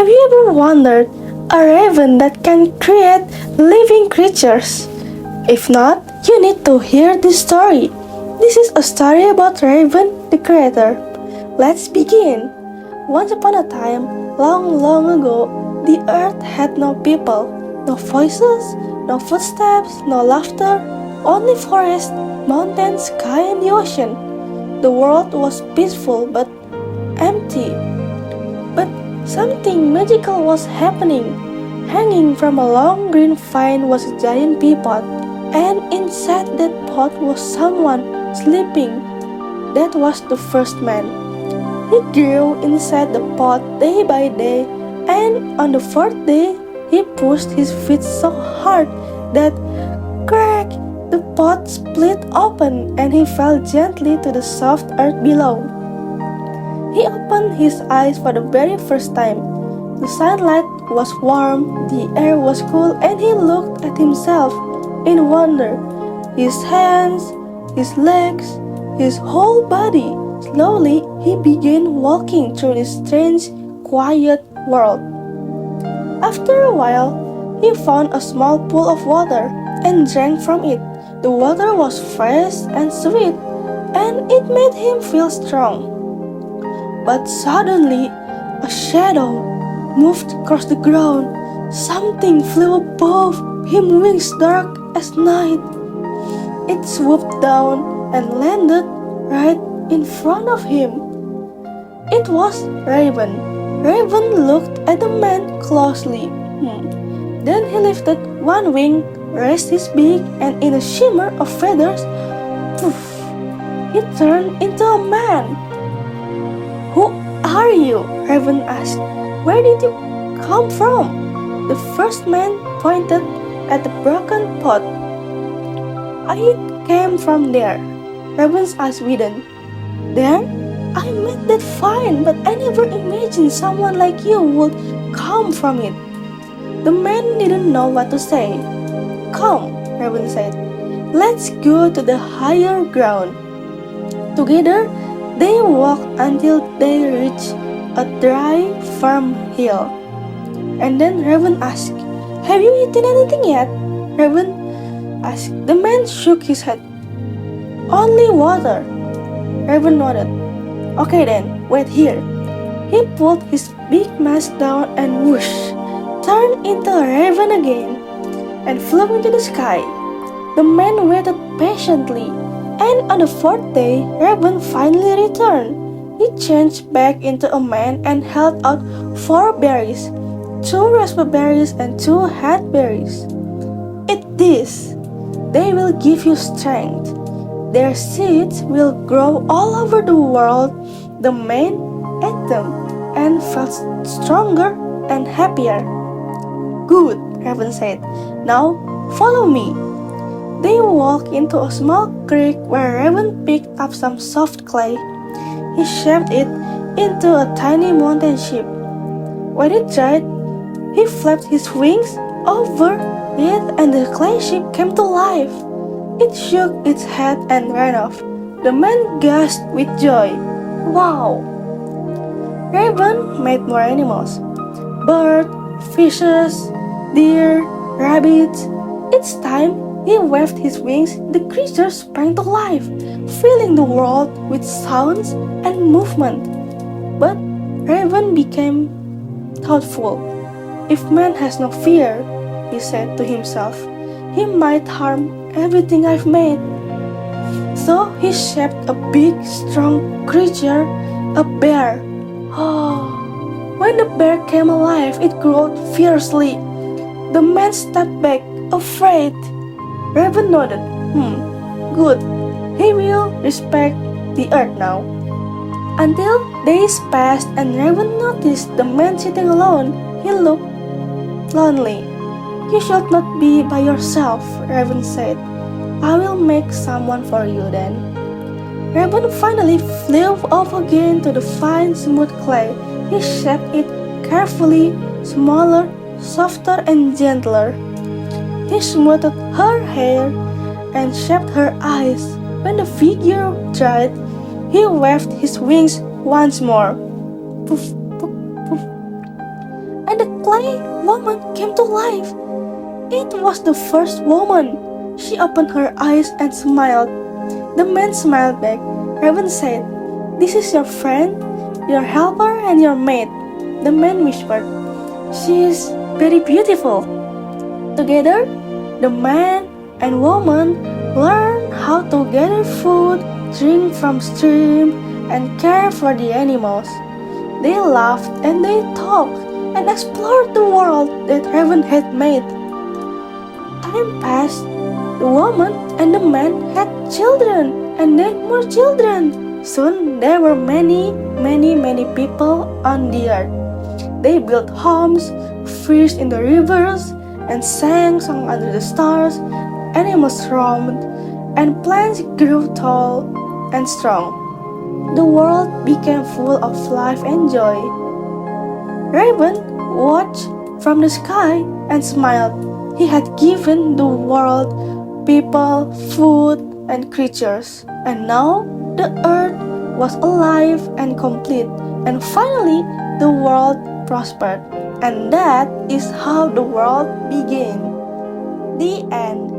Have you ever wondered a raven that can create living creatures? If not, you need to hear this story. This is a story about Raven the creator. Let's begin. Once upon a time, long, long ago, the earth had no people, no voices, no footsteps, no laughter, only forest, mountains, sky, and the ocean. The world was peaceful but empty. But something magical was happening. Hanging from a long green vine was a giant pea pot, and inside that pot was someone sleeping. That was the first man. He grew inside the pot day by day, and on the fourth day, he pushed his feet so hard that crack! The pot split open and he fell gently to the soft earth below. He opened his eyes for the very first time. The sunlight was warm, the air was cool, and he looked at himself in wonder. His hands, his legs, his whole body. Slowly, he began walking through this strange, quiet world. After a while, he found a small pool of water and drank from it. The water was fresh and sweet, and it made him feel strong. But suddenly, a shadow moved across the ground. Something flew above him, wings dark as night. It swooped down and landed right in front of him. It was Raven. Raven looked at the man closely. Then he lifted one wing, raised his beak, and in a shimmer of feathers, poof, he turned into a man. "Who are you?" Raven asked. "Where did you come from?" The first man pointed at the broken pot. "I came from there." Raven's eyes widened. "There? I made that fine, but I never imagined someone like you would come from it." The man didn't know what to say. "Come," Raven said. "Let's go to the higher ground." Together, they walked until they reached a dry, firm hill. And then Raven asked, "Have you eaten anything yet?" Raven asked. The man shook his head. "Only water." Raven nodded. "Okay then, wait here." He pulled his big mask down and whoosh, turned into a raven again and flew into the sky. The man waited patiently, and on the fourth day, Raven finally returned. He changed back into a man and held out 4 berries, 2 raspberries and 2 hackberries. "Eat this. They will give you strength. Their seeds will grow all over the world." The man ate them and felt stronger and happier. "Good," Raven said. "Now follow me." They walked into a small creek where Raven picked up some soft clay. He shaped it into a tiny mountain ship. When it dried, he flapped his wings over it and the clay ship came to life. It shook its head and ran off. The man gasped with joy. "Wow!" Raven made more animals. Birds, fishes, deer, rabbits. Each time he waved his wings, the creatures sprang to life, filling the world with sounds and movement. But Raven became thoughtful. "If man has no fear," he said to himself, "he might harm everything I've made." So he shaped a big, strong creature, a bear. When the bear came alive, it growled fiercely. The man stepped back, afraid. Raven nodded. Good. He will respect the earth now." Until days passed and Raven noticed the man sitting alone. He looked lonely. "You should not be by yourself," Raven said. "I will make someone for you then." Raven finally flew off again to the fine, smooth clay. He shaped it carefully, smaller, softer, and gentler. He smoothed her hair and shaped her eyes. When the figure dried, he waved his wings once more. Poof, poof, poof. suddenly, woman came to life. It was the first woman. She opened her eyes and smiled. The man smiled back. Raven said, "This is your friend, your helper, and your mate." The man whispered, "She is very beautiful." Together, the man and woman learned how to gather food, drink from stream, and care for the animals. They laughed and they talked and explored the world that Raven had made. Time passed. The woman and the man had children and then more children. Soon there were many people on the earth. They built homes, fished in the rivers, and sang songs under the stars. Animals roamed, and plants grew tall and strong. The world became full of life and joy. Raven watched from the sky and smiled. He had given the world people, food, and creatures. And now the earth was alive and complete. And finally, the world prospered. And that is how the world began. The end.